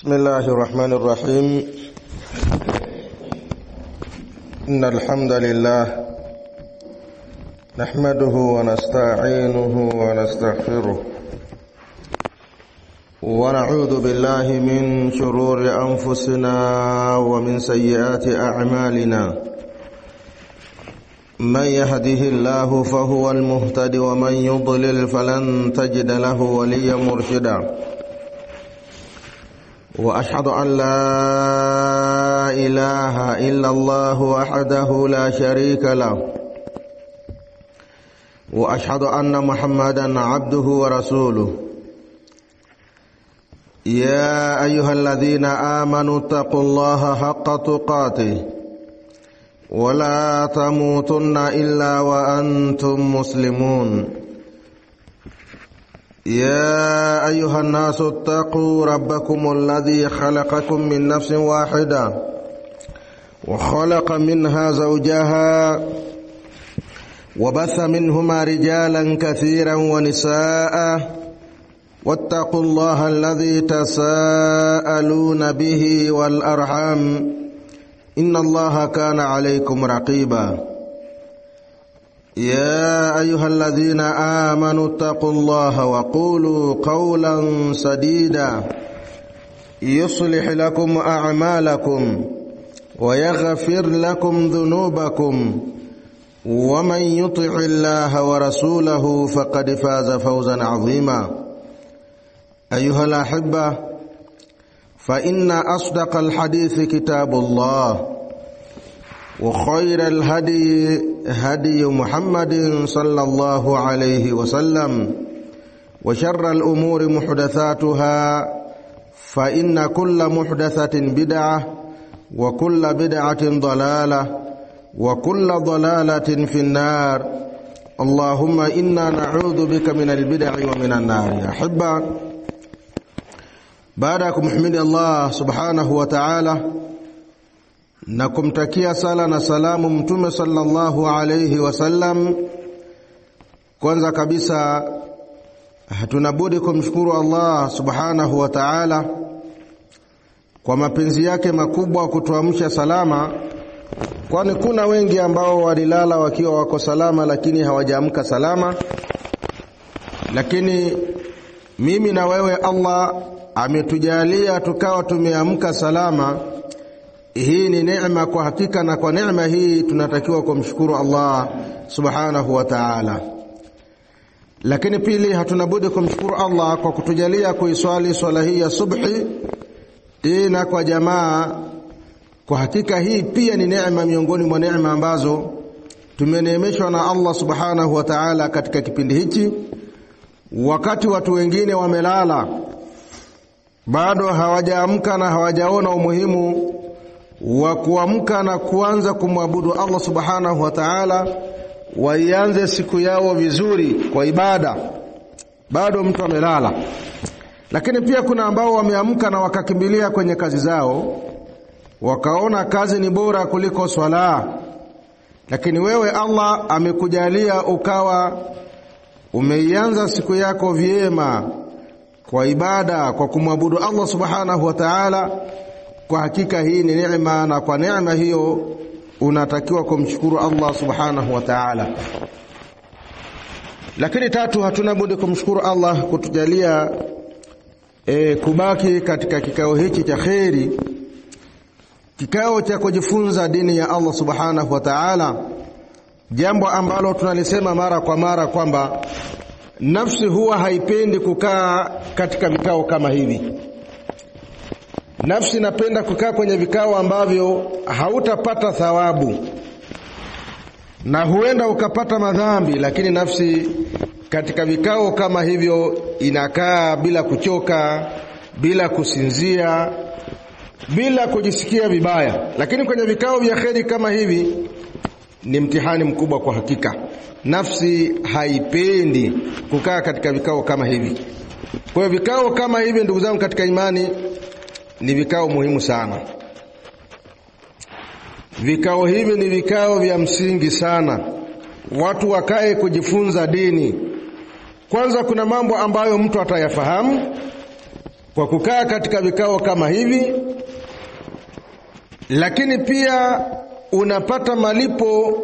بسم الله الرحمن الرحيم. إن الحمد لله نحمده ونستعينه ونستغفره ونعوذ بالله من شرور أنفسنا ومن سيئات أعمالنا. من يهده الله فهو المهتد ومن يضلل فلن تجد له وليا مرشدا. وأشهد أن لا إله إلا الله وحده لا شريك له وأشهد أن محمدا عبده ورسوله. يا أيها الذين آمنوا اتقوا الله حق تقاته ولا تموتن إلا وأنتم مسلمون. يا أيها الناس اتقوا ربكم الذي خلقكم من نفس واحدة وخلق منها زوجها وبث منهما رجالا كثيرا ونساء واتقوا الله الذي تساءلون به والأرحام إن الله كان عليكم رقيبا. يا أيها الذين آمنوا اتقوا الله وقولوا قولا سديدا يصلح لكم أعمالكم ويغفر لكم ذنوبكم ومن يطع الله ورسوله فقد فاز فوزا عظيما. أيها الأحبة، فإن أصدق الحديث كتاب الله وخير الهدي هدي محمد صلى الله عليه وسلم وشر الأمور محدثاتها فإن كل محدثة بدعة وكل بدعة ضلالة وكل ضلالة في النار. اللهم إنا نعوذ بك من البدع ومن النار. يا أحبة، بعدكم حمد الله سبحانه وتعالى na kumtakia sala na salamu Mtume sallallahu alayhi wasallam. Kwanza kabisa hatunabudi kumshukuru Allah subhanahu wa ta'ala kwa mapenzi yake makubwa kutuamsha salama, kwani kuna wengi ambao walilala wakiwa wako salama lakini hawajaamka salama. Lakini mimi na wewe Allah ametujalia tukawa tumeamka salama. Hii ni neema kwa hakika, na kwa neema hii tunatakiwa kumshukuru Allah subhanahu wa ta'ala. Lakini pili, hatunabudi kumshukuru Allah kwa kutujalia kuiswali swala hii ya subhi tena kwa jamaa. Kwa hakika hii pia ni neema miongoni mwa neema ambazo tumeneemeshwa na Allah subhanahu wa ta'ala katika kipindi hichi, wakati watu wengine wamelala bado hawajaamka na hawajaona umuhimu wa kuamka na kuanza kumwabudu Allah subhanahu wa ta'ala, waianze siku yao vizuri kwa ibada. Bado mtu amelala. Lakini pia kuna ambao wameamka na wakakimbilia kwenye kazi zao, wakaona kazi ni bora kuliko swala. Lakini wewe Allah amekujalia ukawa umeianza siku yako vyema kwa ibada, kwa kumwabudu Allah subhanahu wa ta'ala. Kwa hakika hii ni neema, na kwa neema hiyo unatakiwa kumshukuru Allah subhanahu wa ta'ala. Lakini tatu, hatuna budi kumshukuru Allah kutujalia kubaki katika kikao hichi cha kheri, kikao cha kujifunza dini ya Allah subhanahu wa ta'ala, jambo ambalo tunalisema mara kwa mara kwamba nafsi huwa haipendi kukaa katika vikao kama hivi. Nafsi inapenda kukaa kwenye vikao ambavyo hautapata thawabu na huenda ukapata madhambi. Lakini nafsi katika vikao kama hivyo inakaa bila kuchoka, bila kusinzia, bila kujisikia vibaya. Lakini kwenye vikao vya kheri kama hivi ni mtihani mkubwa kwa hakika. Nafsi haipendi kukaa katika vikao kama hivi. Kwa hiyo vikao kama hivi, ndugu zangu katika imani, ni vikao muhimu sana. Vikao hivi ni vikao vya msingi sana. Watu wakae kujifunza dini. Kwanza kuna mambo ambayo mtu atayafahamu, kwa kukaa katika vikao kama hivi, lakini pia unapata malipo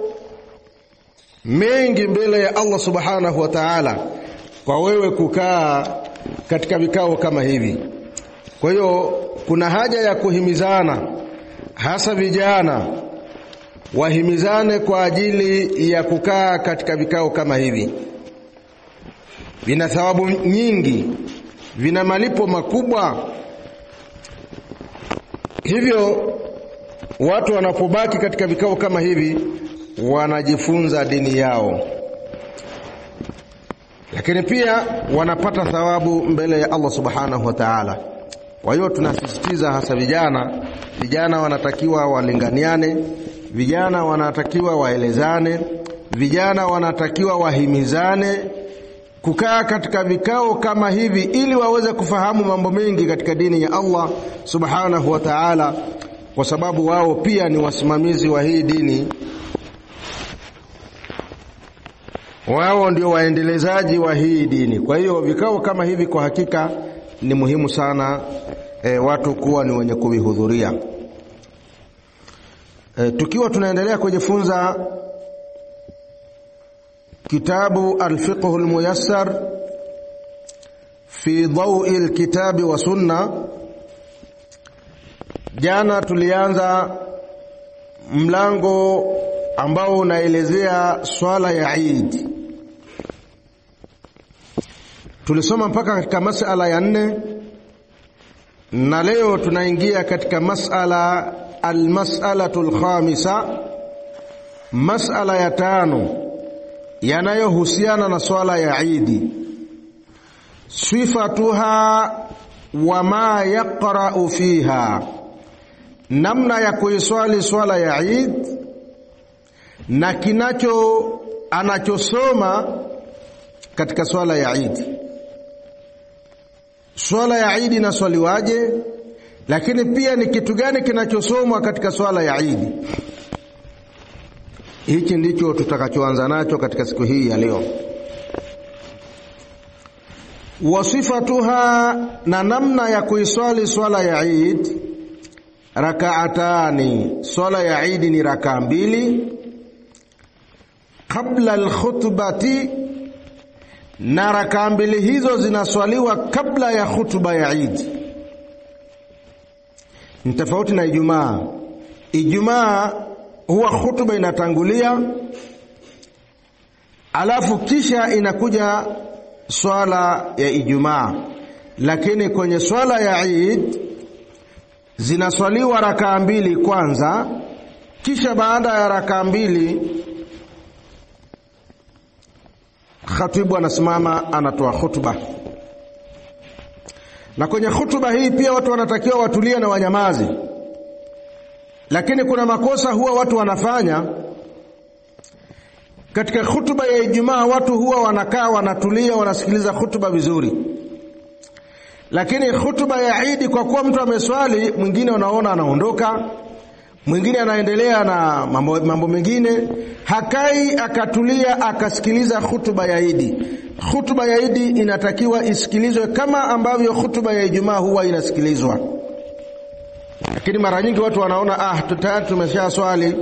mengi mbele ya Allah subhanahu wa ta'ala kwa wewe kukaa katika vikao kama hivi. Kwa hiyo kuna haja ya kuhimizana, hasa vijana wahimizane kwa ajili ya kukaa katika vikao kama hivi. Vina thawabu nyingi, vina malipo makubwa. Hivyo watu wanapobaki katika vikao kama hivi wanajifunza dini yao, lakini pia wanapata thawabu mbele ya Allah subhanahu wa ta'ala. Kwa hiyo tunasisitiza hasa vijana wanatakiwa walinganiane, vijana wanatakiwa waelezane, vijana wanatakiwa wahimizane kukaa katika vikao kama hivi ili waweze kufahamu mambo mengi katika dini ya Allah subhanahu wa ta'ala, kwa sababu wao pia ni wasimamizi wa hii dini. Wao ndio waendelezaji wa hii dini. Kwa hiyo vikao kama hivi kwa hakika ni muhimu sana watu kuwa ni wenye kuvihudhuria. Tukiwa tunaendelea kujifunza kitabu al-fiqh al-muyassar fi dawi al-kitabi wa sunna, jana tulianza mlango ambao unaelezea swala ya Eid. Tulisoma mpaka katika masala ya 4, na leo tunaingia katika masala al-mas'alatul khamisa, masala ya 5 yanayohusiana na swala ya Eid. Sifatuha wa ma yaqra'u fiha, namna ya kuiswali swala ya Eid na anachosoma katika swala ya Eid. Swala ya Eid inaswaliwaje, lakini pia ni kitu gani kinachosomwa katika swala ya Eid. Hiki ndicho tutakachoanza nacho katika siku hii ya leo. Wasifatuha, na namna ya kuiswali swala ya Eid. Rakaatani, swala ya Eid ni raka 2 kabla al-khutbati, na raka 2 hizo zinaswaliwa kabla ya khutba ya Eid. Ni tofauti na Ijumaa. Ijumaa huwa khutba inatangulia, alafu kisha inakuja swala ya Ijumaa, lakini kwenye swala ya Eid zinaswaliwa raka 2 kwanza, kisha baada ya raka 2 khatibu anasimama anatoa khutba. Na kwenye khutba hii pia watu wanatakiwa watulie na wanyamazi, lakini kuna makosa huwa watu wanafanya. Katika khutba ya Ijumaa watu huwa wanakaa wanatulia wanasikiliza khutba vizuri, lakini khutba ya Eid kwa kuwa mtu ameswali, mwingine unaona anaondoka, mwingine anaendelea na mambo mengine, hakai akatulia akasikiliza khutba ya Eid. Khutba ya Eid inatakiwa isikilizwe kama ambavyo khutba ya Ijumaa huwa inasikilizwa. Lakini mara nyingi watu wanaona tayari tumesha swali,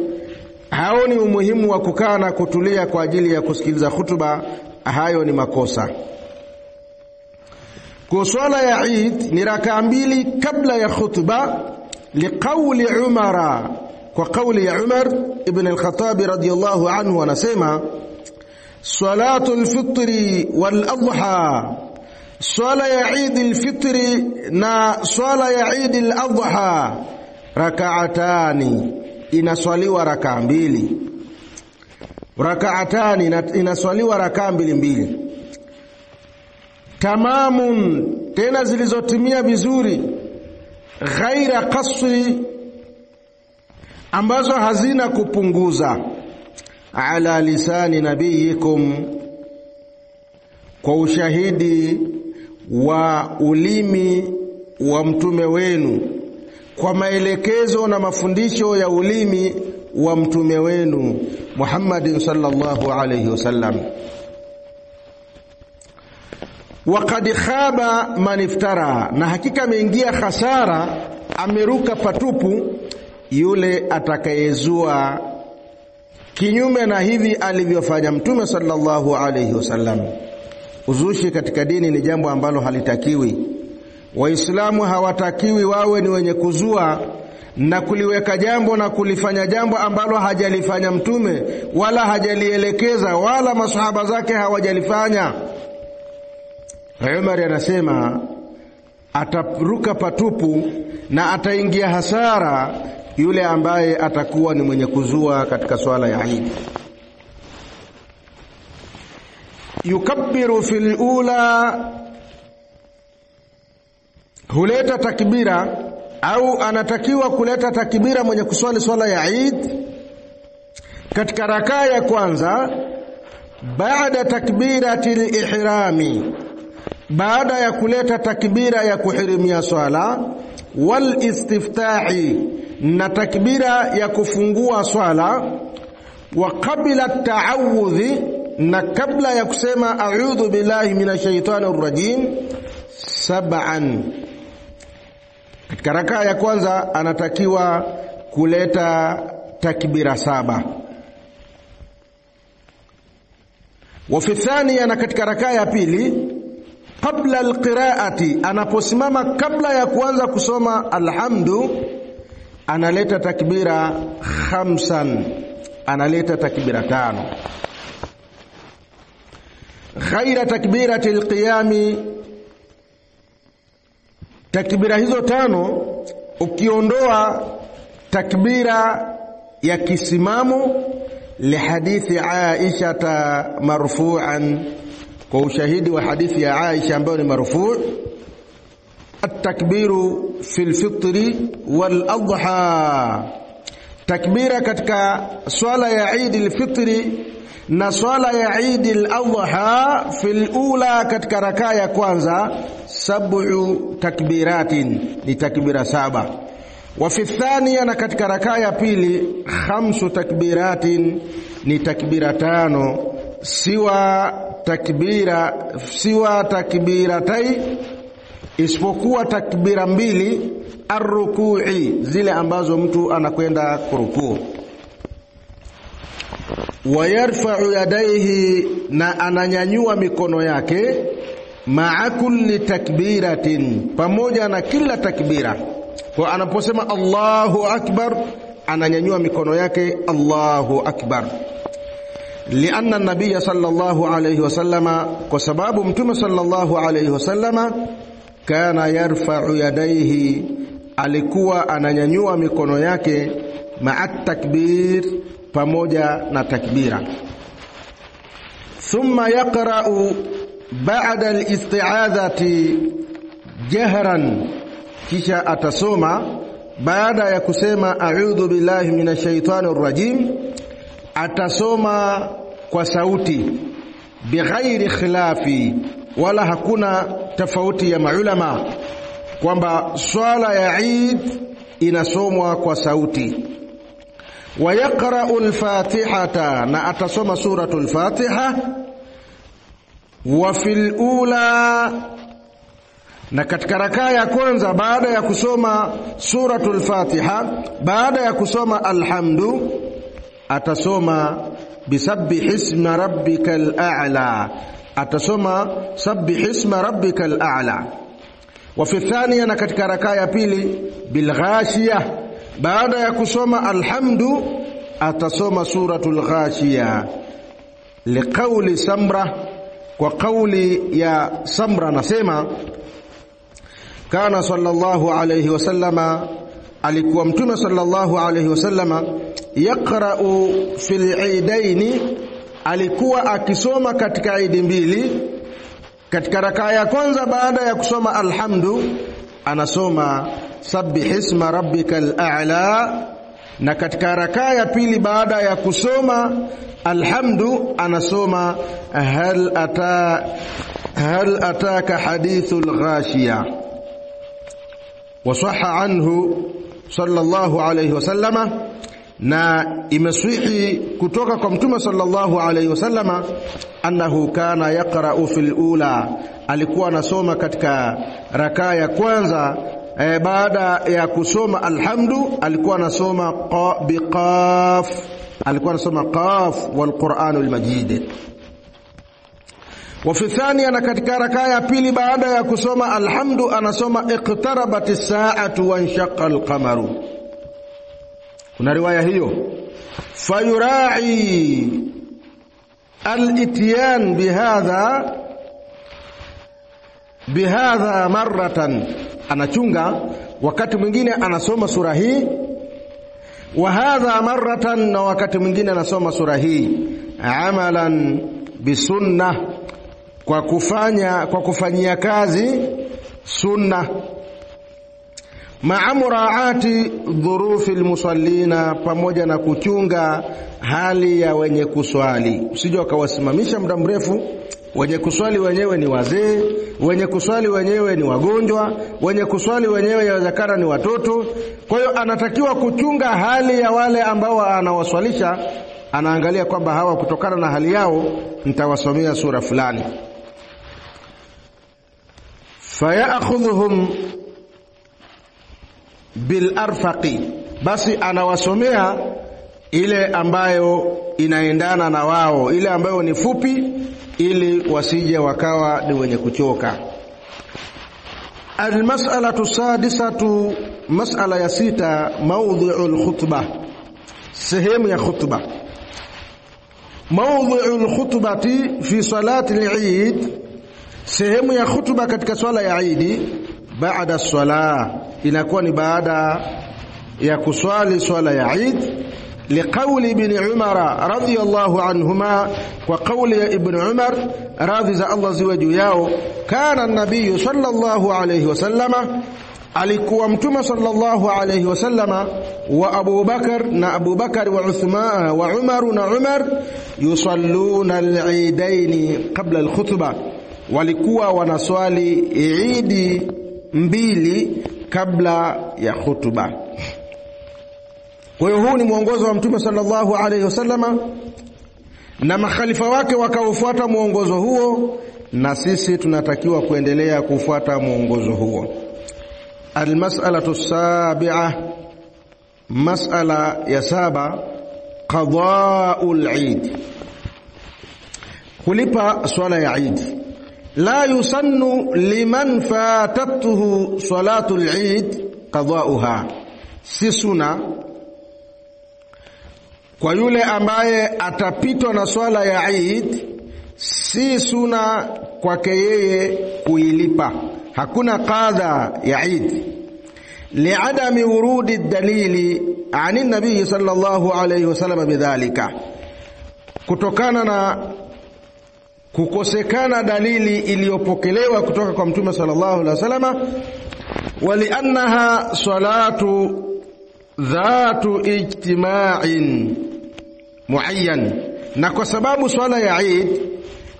haoni umuhimu wa kukaa na kutulia kwa ajili ya kusikiliza khutba. Hayo ni makosa. Kwa swala ya Eid ni raka 2 kabla ya khutba, liqauli Umara, kwa kauli ya Umar ibn al-Khattab radiyallahu anhu, anasema salatul fitri wal adha, swala ya Eid al-fitri na swala ya Eid al-adha rakaatani, inaswaliwa raka 2. Rakaatani inaswaliwa raka 2 tamamun, tena zilizotimia vizuri, ghaira qasri, ambazo hazina kupunguza, ala lisani nabiyikum, kwa ushahidi wa ulimi wa mtume wenu, kwa maelekezo na mafundisho ya ulimi wa mtume wenu Muhammadin sallallahu alayhi wasallam. Waqad khaba man iftara, na hakika ameingia hasara, ameruka patupu yule atakayezua kinyume na hivi alivyofanya Mtume sallallahu alayhi wasallam. Uzushi katika dini ni jambo ambalo halitakiwi. Waislamu hawatakiwi wawe ni wenye kuzua na kuliweka jambo na kulifanya jambo ambalo hajalifanya Mtume wala hajalielekeza wala masahaba zake hawajalifanya. Umar anasema ataruka patupu na ataingia hasara yule ambaye atakuwa ni mwenye kuzua katika swala ya Eid. Yukabbiru fil ula, huleta takbira au anatakiwa kuleta takbira mwenye kuswali swala ya Eid katika rakaa ya kwanza, baada takbiratil ihrami, baada ya kuleta takbira ya kuhirimia swala, wal istiftahi, na takbira ya kufungua swala, wa qabla at-ta'awudhi, na kabla ya kusema a'udhu billahi minash shaitanir rajim, sab'an. Katika rakaa ya kwanza anatakiwa kuleta takbira 7. Wa fi thaniya, na katika rakaa ya pili, qabla alqiraati, anaposimama kabla ya kuanza kusoma alhamdu, analeta takbira 5, analeta takbira 5. Ghaira takbirati alqiyami, takbira hizo 5 ukiondoa takbira ya kisimamo, lihadithi Aisha marfu'an, kwa ushahidi wa hadithi ya Aisha ambayo ni marfu', at-takbiru fil fitri wal adha, takbira katika swala ya Eid al-fitri na swala ya Eid al-adha fil ula, katika rakaa ya kwanza, 7 takbiratin, ni takbira 7. Wa fi thaniya, na katika rakaa ya pili, 5 takbiratin, ni takbira 5, siwa takbiratai, isipokuwa takbira 2, arruku'i, zile ambazo mtu anakwenda kurukuu. Wa yarfa'u yadayhi, na ananyanyua mikono yake, ma'a kulli takbiratin, pamoja na kila takbira. Kwa anaposema Allahu akbar, ananyanyua mikono yake Allahu akbar. Lianna an-nabiy sallallahu alayhi wasallama, kwa sababu Mtume sallallahu alayhi wasallama, kana yarfa'u yadayhi, alikuwa ananyanyua mikono yake, ma'a takbir, pamoja na takbira. Thumma yaqra'u ba'da al-isti'adhati jahran, kisha atasoma baada ya kusema a'udhu billahi minash shaitanir rajim, atasoma kwa sauti, bighairi khilafi, wala hakuna tofauti ya maulama kwamba swala ya Eid inasomwa kwa sauti. Wa yaqra'u al-fatihata, na atasoma suratul Fatiha. Wa fil ula, na katika rakaa ya kwanza, baada ya kusoma suratul Fatiha, baada ya kusoma alhamdu, atasoma bisabbih isma rabbikal a'la, atasoma sabbih isma rabbikal a'la. Wa fi thaniya, na katika rakaa ya pili, bil ghashiyah, baada ya kusoma alhamdu, atasoma suratul ghashiyah, liqauli Samra, kwa kauli ya Samra nasema, kana sallallahu alayhi wasallama, alikuwa Mtume sallallahu alayhi wasallama, yaqra'u fil eidaini, alikuwa akisoma katika Eid mbili. Katika rakaa ya kwanza baada ya kusoma alhamdu, anasoma sabbih isma rabbikal a'la, na katika rakaa ya pili baada ya kusoma alhamdu, anasoma hal ataka hadithul ghashiya. Wasahha anhu sallallahu alayhi wasallama, na imeswihi kutoka kwa Mtume sallallahu alayhi wasallama annahu kana yaqra'u fil ula, alikuwa anasoma katika rakaa ya kwanza baada ya kusoma alhamdu alikuwa anasoma biqaf, alikuwa anasoma qaf wal Qur'anul Majid. Wa fi thaniya, na katika rakaa ya pili baada ya kusoma alhamdu anasoma iqtarabatis sa'atu wa inshaqa al-qamaru. Kuna riwaya hiyo, fayura'i al-ityan bihadha marratan, anachunga wakati mwingine anasoma sura hii, wa hadha marratan, na wakati mwingine anasoma sura hii, amalan bisunnah, kwa kufanyia kazi sunna, ma'a muraati dhurufi almusallina, pamoja na kuchunga hali ya wenye kuswali. Usije ukawasimamisha muda mrefu. Wenye kuswali wenyewe ni wazee, wenye kuswali wenyewe ni wagonjwa, wenye kuswali wenyewe yawezekana ni watoto. Kwa hiyo anatakiwa kuchunga hali ya wale ambao anawaswalisha, anaangalia kwamba hawa kutokana na hali yao nitawasomea sura fulani. Fayakhudhuhum bil arfaqi, basi anawasomea ile ambayo inaendana na wao, ile ambayo ni fupi, ili wasije wakawa ni wenye kuchoka. Almas'alatu sadisatu, mas'ala ya sita, mawdhi'ul khutbah, sehemu ya khutbah. Mawdhi'ul khutbati fi salati al-Eid, sehemu ya khutbah katika swala ya Eid, baada as-salah, inakuwa ni baada ya kuswali swala ya Eid. لقول ابن عمر رضي الله عنهما, وقول ابن عمر رضي الله زوجه yao, كان النبي صلى الله عليه وسلم, alikuwa Mtume sallallahu alayhi wasallama, wa Abu Bakar, na Abu Bakar, wa Uthman, wa Umar, na Umar, yusalluna al-eidaini qabla al-khutbah, walikuwa wanaswali Eid mbili kabla ya khutbah. Kwa hiyo huu ni mwongozo wa Mtume sallallahu alayhi wasallama, na makhalifa wake wakaufuata mwongozo huo, na sisi tunatakiwa kuendelea kufuata mwongozo huo. Almas'alatu sabi'a, mas'ala ya saba, qada'ul Eid, kulipa swala ya Eid. La yusannu liman fatatuhu salatul Eid qada'uha, si sunna kwa yule ambaye atapitwa na swala ya Eid, si sunna kwake yeye kuilipa. Hakuna qadha ya Eid, li'adami wurudi dalili ani nabii sallallahu alayhi wasallam bidhalika, kutokana na kukosekana dalili iliyopokelewa kutoka kwa Mtume sallallahu alayhi wasallam, waliannaha salatu dhatu ijtima'in muayyan, na kwa sababu swala ya Eid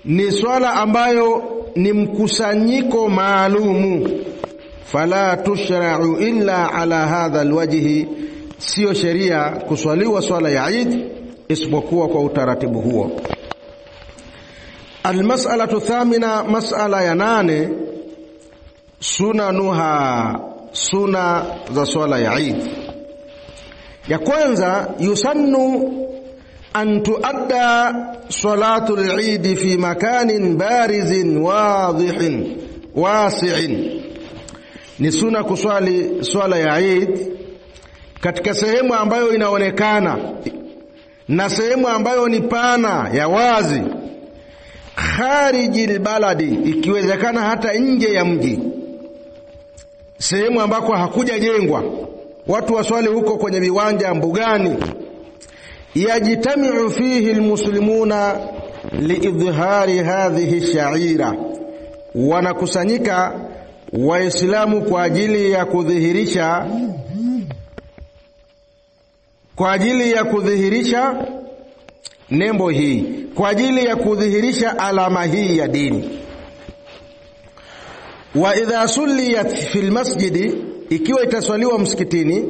ni swala ambayo ni mkusanyiko maalumu, fala tushra'u illa ala hadha alwajhi, sio sheria kuswaliwa swala ya Eid isipokuwa kwa utaratibu huo. Almas'alatu thamina, mas'ala ya 8, sunanuha, suna za swala ya Eid. Ya kwanza, yusannu an tuadda salatul Eid fi makanin barizin wadhihin wasi'in, ni sunna kuswali swala ya Eid katika sehemu ambayo inaonekana na sehemu ambayo ni pana ya wazi, kharijil baladi, ikiwezekana hata nje ya mji, sehemu ambako hakujajengwa, watu waswali huko kwenye viwanja mbugani. Yajtami'u fihi almuslimuna liidhhari hadhihi sha'ira, wanakusanyika Waislamu kwa ajili ya kudhihirisha nembo hii, kwa ajili ya kudhihirisha alama hii ya dini. Wa idha sulliyat fil masjidi, ikiwa itaswaliwa msikitini,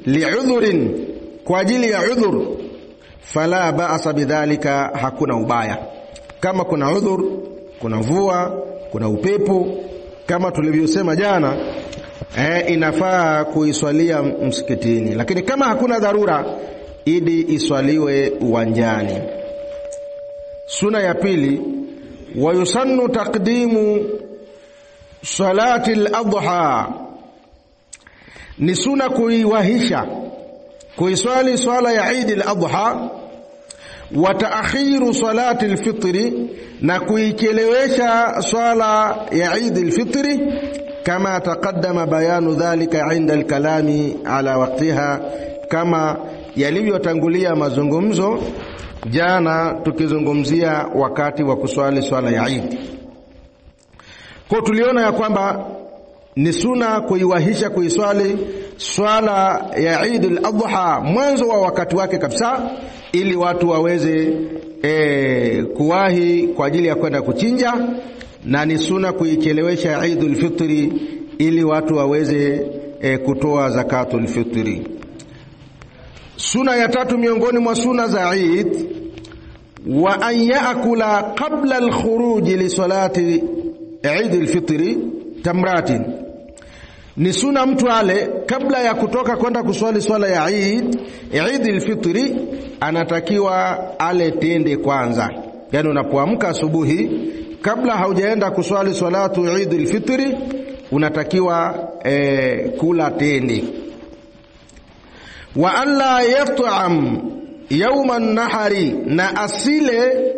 li'udhurin, kwa ajili ya udhur, fala ba'sa bidhalika, hakuna ubaya. Kama kuna udhur, kuna mvua, kuna upepo, kama tulivyosema jana, inafaa kuiswalia msikitini. Lakini kama hakuna dharura, idi iswaliwe uwanjani. Suna ya pili, wayusannu taqdimu salati al-adha, ni suna kuiwahisha kuiswali swala ya Eid al-Adha, wa taakhiru salati al-fitri, na kuichelewesha swala ya Eid al-Fitri, kama taqaddama bayanu dhalika inda al-kalami ala waqtiha, kama yalivyotangulia mazungumzo jana tukizungumzia wakati wa kuswali swala ya Eid. Kwa tuliona ya kwamba ni suna kuiwahisha kuiswali swala ya Eid al-Adha mwanzo wa wakati wake kabisa, ili watu waweze kuwahi kwa ajili ya kwenda kuchinja, na ni suna kuichelewesha Eid al-Fitri ili watu waweze kutoa zakatul fitri. Suna ya tatu miongoni mwa suna za Eid, wa an yaakula qabla al-khuruj li salati Eid al-Fitri tamratin, ni suna mtu ale kabla ya kutoka kwenda kuswali swala ya Eid al-Fitri, anatakiwa ale tende kwanza. Yani unapoamka asubuhi, kabla haujaenda kuswali salatu Eid al-Fitri, unatakiwa kula tende. Wa alla yat'am yawma an-nahari, na asile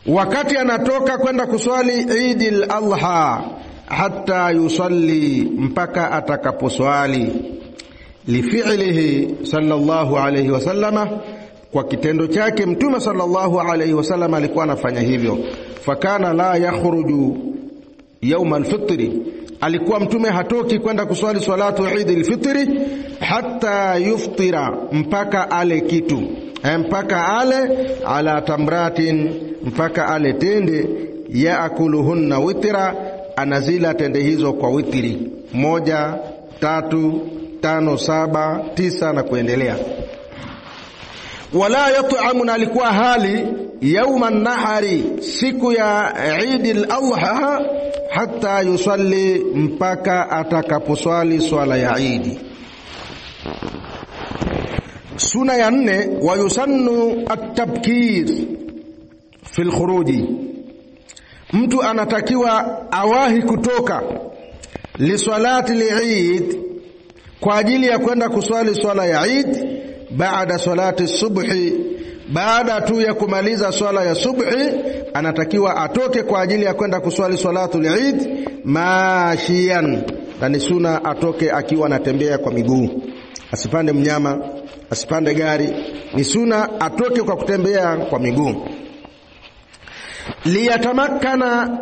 wakati anatoka kwenda kuswali Eid al-Adha, hatta yusalli, mpaka atakaposwali. Lifi'lihi sallallahu alayhi wasallama, kwa kitendo chake Mtume sallallahu alayhi wasallam alikuwa anafanya hivyo. Fakana la yakhruju yawm al-fitri, alikuwa Mtume hatoki kwenda kuswali salatu Eid al-Fitri hatta yuftira, mpaka ale kitu, mpaka ale ala tamratin, mpaka ale tende, yaakuluhunna witra, anazila tende hizo kwa witri 1, 3, 5, 7, 9 na kuendelea. Wala yat'amuna, alikuwa hali yawma an-nahari, siku ya Eid al-Adha, hatta yusalli, mpaka atakaposwali swala ya Eid. Suna ya 4, wa yusannu at-tabkir fi al-khuruji, mtu anatakiwa awahi kutoka li salati al-Eid, kwa ajili ya kwenda kuswali swala ya Eid, baada salati subhi, baada tu ya kumaliza swala ya subhi, anatakiwa atoke kwa ajili ya kwenda kuswali salatul Eid mashiyan, na ni suna atoke akiwa anatembea kwa miguu, asipande mnyama, asipande gari, ni suna atoke kwa kutembea kwa miguu. Liyatamakkana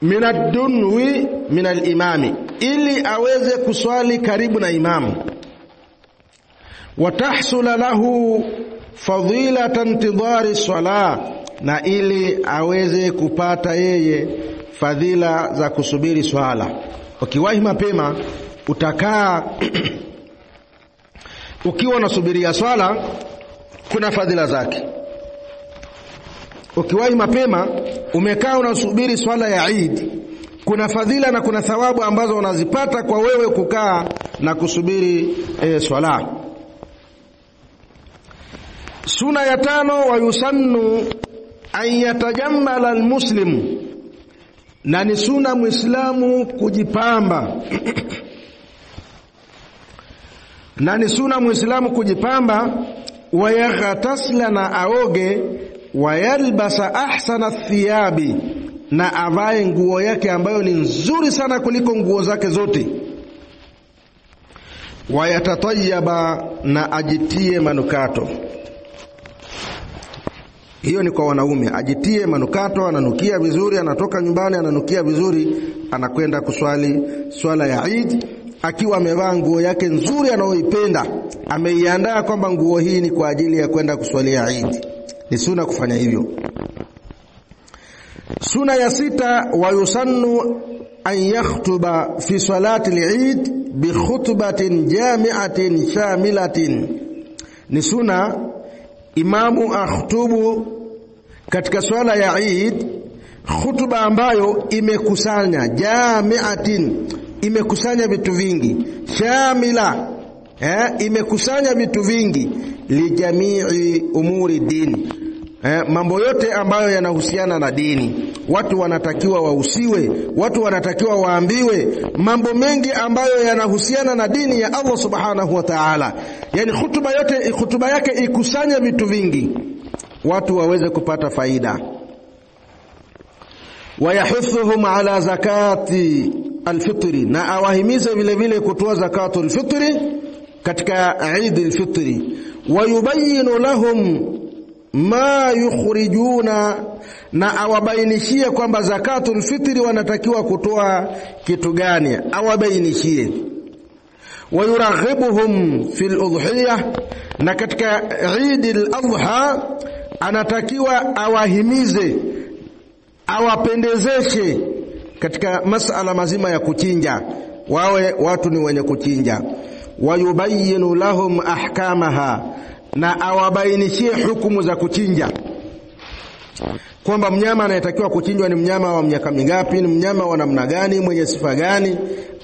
min ad-dunwi min al-imami, ili aweze kuswali karibu na imamu. Watahsula lahu fadilata intidhari salah, na ili aweze kupata yeye fadhila za kusubiri swala. Ukiwahi mapema utakaa ukiwa unasubiria swala, kuna fadhila zake. Ukiwahi mapema umekaa unasubiri swala ya Eid, kuna fadhila na kuna thawabu ambazo unazipata kwa wewe kukaa na kusubiri swala. Suna ya 5, wa yusannu an yatajammala al-muslim, na ni suna muislamu kujipamba na ni suna muislamu kujipamba, wa yaghtasla, na aoge, wa yalbasa ahsana thiyabi, na avae nguo yake ambayo ni nzuri sana kuliko nguo zake zote, wa yatatayyaba, na ajitie manukato. Hiyo ni kwa wanaume, ajitie manukato, ananukia vizuri, anatoka nyumbani ananukia vizuri, anakwenda kuswali swala ya Eid akiwa amevaa nguo yake nzuri anayoipenda, ameiandaa kwamba nguo hii ni kwa ajili ya kwenda kuswalia Eid. Ni suna kufanya hivyo. Suna ya 6, wa yusannu an yakhtuba fi salati al-Eid bi khutbatin jami'atin shamilatin. Ni sunna imamu akhtubu katika swala ya Eid khutba ambayo imekusanya, jami'atin imekusanya vitu vingi, shamila imekusanya vitu vingi, li jamii umuri dini, mambo yote ambayo yanahusiana na dini. Watu wanatakiwa wahusiwe, watu wanatakiwa waambiwe mambo mengi ambayo yanahusiana na dini ya Allah subhanahu wa ta'ala. Yani hutuba yake ikusanye vitu vingi, watu waweze kupata faida. Wayahithuhum ala zakati alfitri, na awahimize vile vile kutoa zakatul fitri katika Eid al-Fitri. Wayubayyinu lahum ma yukhrijuna, na awabainishie kwamba zakatul fitri wanatakiwa kutoa kitu gani, awabainishie. Wayuraghibuhum fil udhiyah, na katika Eid al-Adha anatakiwa awahimize, awapendezeshe katika masala mazima ya kuchinja, wawe watu ni wenye kuchinja. Wayubayyinu lahum ahkamaha, na awabainishie hukumu za kuchinja, kwamba mnyama anayetakiwa kuchinjwa ni mnyama wa miaka mingapi, ni mnyama wa namna gani, mwenye sifa gani,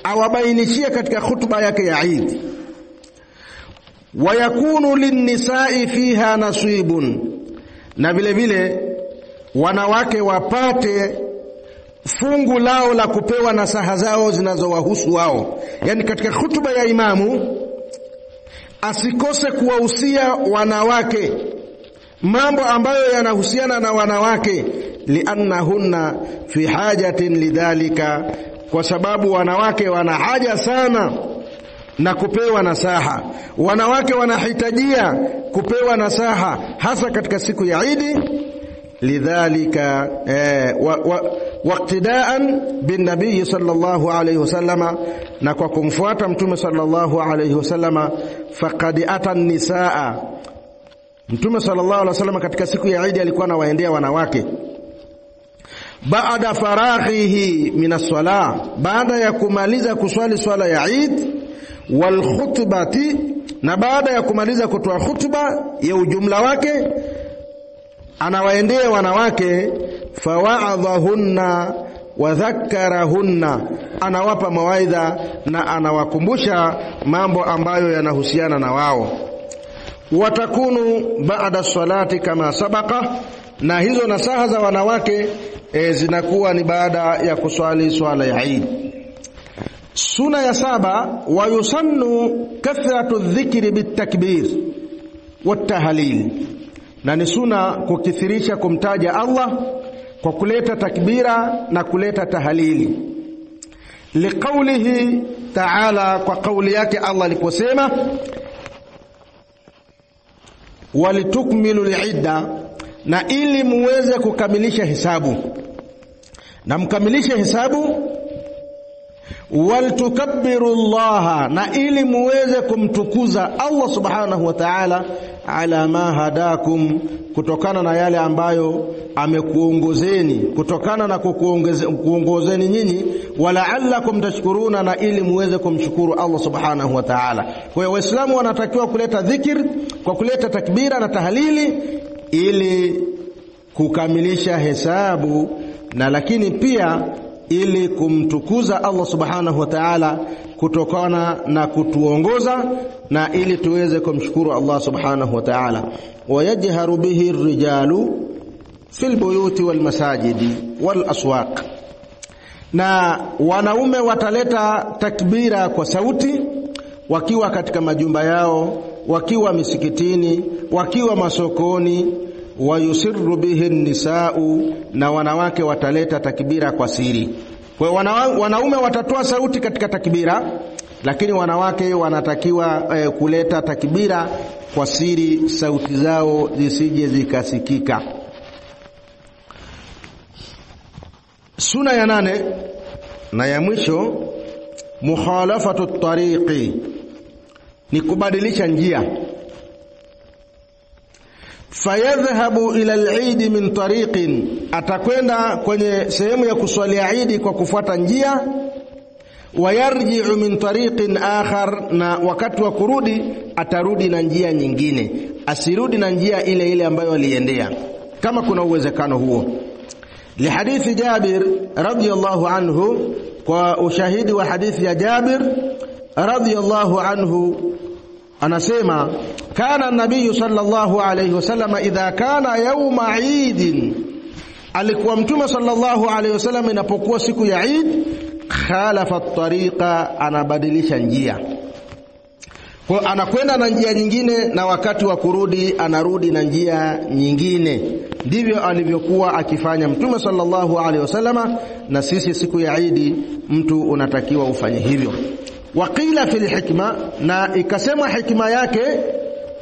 awabainishie katika hutuba yake ya Eid. Wayakunu linnisa'i fiha nasibun, na vile vile wanawake wapate fungu lao la kupewa nasaha zao zinazowahusu wao. Yani katika hutuba ya imamu asikose kuwahusia wanawake mambo ambayo yanahusiana na wanawake, liannahunna fi hajatin lidhalika, kwa sababu wanawake wana haja sana na kupewa nasaha. Wanawake wanahitajia kupewa nasaha hasa katika siku ya Eid. Lidhalika waqtidaan bin nabii sallallahu alayhi wasallama, na kwa kumfuata mtume sallallahu alayhi wasallama, faqad ata nisaa, mtume sallallahu alayhi wasallama katika siku ya Eid alikuwa anawaendea wanawake baada faraghihi min as-salah, baada ya kumaliza kuswali swala ya Eid, wal khutbati, na baada ya kumaliza kutoa khutba ya ujumla wake anawaendea wanawake. Fawa'adhahunna wa dhakkarahunna, anawapa mawaidha na anawakumbusha mambo ambayo yanahusiana na wao. Watakunu baada salati kama sabaka, na hizo nasaha za wanawake zinakuwa ni baada ya kuswali swala ya Eid. Suna ya 7, wayusannu kathratu dhikri bitakbir watahlil, na ni suna kukithirisha kumtaja Allah kwa kuleta takbira na kuleta tahlili. Liqaulihi ta'ala, kwa kauli yake Allah aliposema walitukmilu al-idda, na ili muweze kukamilisha hisabu, na mkamilishe hisabu. Waltukabbiru Allah, na ili muweze kumtukuza Allah subhanahu wa ta'ala ala ma hadakum, kutokana na yale ambayo amekuongozeni, kutokana na kuongozeni nyinyi. Wala'allakum tashkuruna, na ili muweze kumshukuru Allah subhanahu wa ta'ala. Kwa hiyo Waislamu wanatakiwa kuleta dhikr kwa kuleta takbira na tahlili ili kukamilisha hesabu, na lakini pia ili kumtukuza Allah subhanahu wa ta'ala kutokana na kutuongoza, na ili tuweze kumshukuru Allah subhanahu wa ta'ala. Wayajharu bihi ar-rijalu fil buyuti wal masajidi wal aswaq, na wanaume wataleta takbira kwa sauti wakiwa katika majumba yao, wakiwa misikitini, wakiwa masokoni. Wayusirru bihi an-nisaa'u, na wanawake wataleta takbira kwa siri. Kwa wanaume watatoa sauti katika takbira, lakini wanawake wanatakiwa kuleta takbira kwa siri, sauti zao zisije zikasikika. Suna ya 8 na ya mwisho, mukhalafatu at-tariqi, ni kubadilisha njia. Fayadhhabu ila al-Eid min tariqin, atakwenda kwenye sehemu ya kuswalia Eid kwa kufuata njia. wayarji'u min tariqin akhar, na wakati wa kurudi atarudi na njia nyingine, asirudi na njia ile ile ambayo aliendea, kama kuna uwezekano huo. Lihadithi Jabir radhiyallahu anhu, kwa ushahidi wa hadithi ya Jabir radhiyallahu anhu, anasema kana nabii sallallahu alayhi wasallam idha kana yawma Eid, alikuwa mtume sallallahu alayhi wasallam inapokuwa siku ya Eid, khalafa at-tariqa, anabadilisha njia, kwa anakwenda na njia nyingine, na wakati wa kurudi anarudi na njia nyingine. Ndivyo alivyokuwa akifanya mtume sallallahu alaihi wasallama, na sisi siku ya Eid mtu unatakiwa ufanye hivyo. Waqila fil hikma, na ikasema hikma yake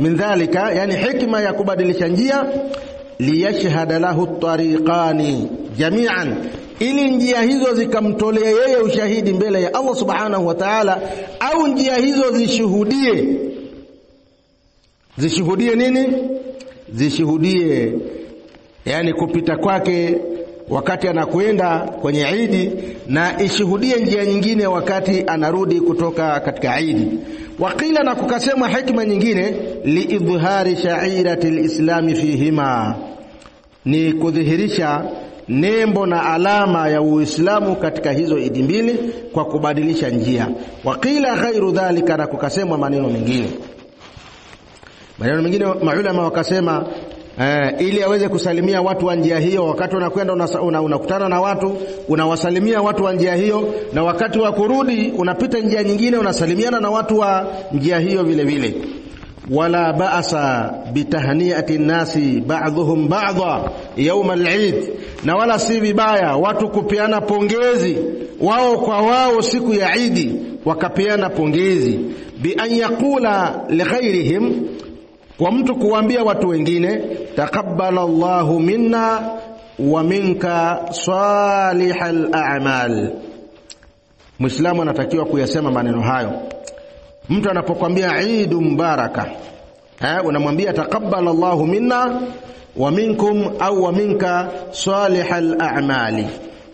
min dhalika, yani hikma ya kubadilisha njia, liyashhada lahu at-tariqani jami'an, ili njia hizo zikamtolea yeye ushahidi mbele ya Allah subhanahu wa ta'ala, au njia hizo zishuhudie nini? Zishuhudie yani kupita kwake wakati anakwenda kwenye Eid, na ishuhudie njia nyingine wakati anarudi kutoka katika Eid. Waqila, na kukasema hikma nyingine, liidhhari sha'irati al-islam fihima, ni kudhihirisha nembo na alama ya Uislamu katika hizo Eid mbili kwa kubadilisha njia. Waqila ghairu dhalika, na kukasema maneno mengine maulama wakasema ili aweze kusalimia watu wa njia hiyo, wakati unakwenda unakutana na watu unawasalimia watu wa njia hiyo, na wakati wa kurudi unapita njia nyingine unasalimiana na watu wa njia hiyo vile vile. Wala ba'asa bitahniati nasi ba'dhum ba'dha yawm al-Eid, na wala si vibaya watu kupeana pongezi wao kwa wao siku ya Eid, wakapeana pongezi. Bi an yaqula li ghayrihim, kwa mtu kuambia watu wengine, taqabbala Allahu minna wa minka salihal a'mal. Muislamu anatakiwa kuyasema maneno hayo. Mtu anapokuambia Eid mubaraka, unamwambia taqabbala Allahu minna wa minkum au wa minka salihal a'mali.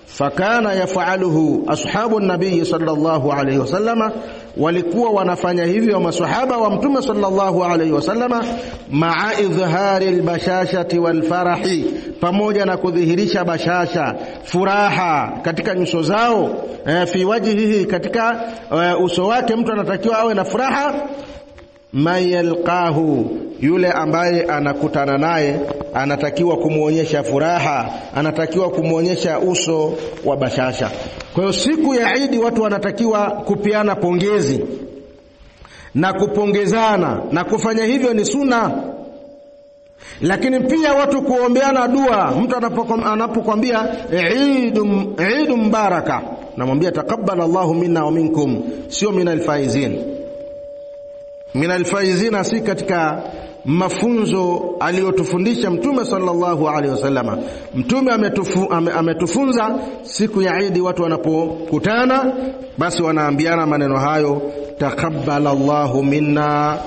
Fakana yaf'aluhu ashabu an-nabii sallallahu alayhi wasallama, walikuwa wanafanya hivyo maswahaba wa mtume sallallahu alayhi wasallama, ma'a idhhari al-bashashati wal farahi, pamoja na kudhihirisha bashasha, furaha katika nyuso zao, fi wajhihi, katika uso wake mtu anatakiwa awe na furaha. Mayalqahu, yule ambaye anakutana naye anatakiwa kumuonyesha furaha, anatakiwa kumuonyesha uso wa bashasha. Kwa hiyo siku ya Eid watu wanatakiwa kupiana pongezi na kupongezana, na kufanya hivyo ni sunna. Lakini pia watu kuombeana dua. Mtu anapokuambia Eid mubaraka, namwambia taqabbala Allahu minna wa minkum, sio minal faizin. Minal faizina si katika mafunzo aliyotufundisha mtume sallallahu alaihi wasallama. Mtume ametufunza siku ya Eid watu wanapokutana basi wanaambiana maneno hayo, taqabbala Allahu minna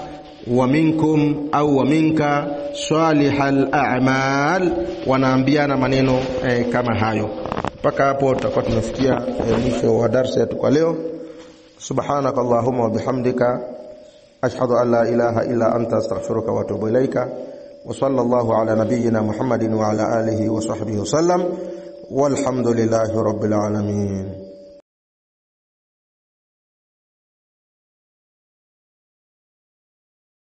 wa minkum au wa minka salihal a'mal, wanaambiana maneno kama hayo. Mpaka hapo tutakuwa tumefikia mwisho wa darasa yetu kwa leo. Subhanakallahumma wa bihamdika, ashhadu an la ilaha illa anta, astaghfiruka wa atubu ilaika. Wa sallallahu ala nabiyyina Muhammadin wa ala alihi wa sahbihi wasallam, walhamdulillahi rabbil alamin.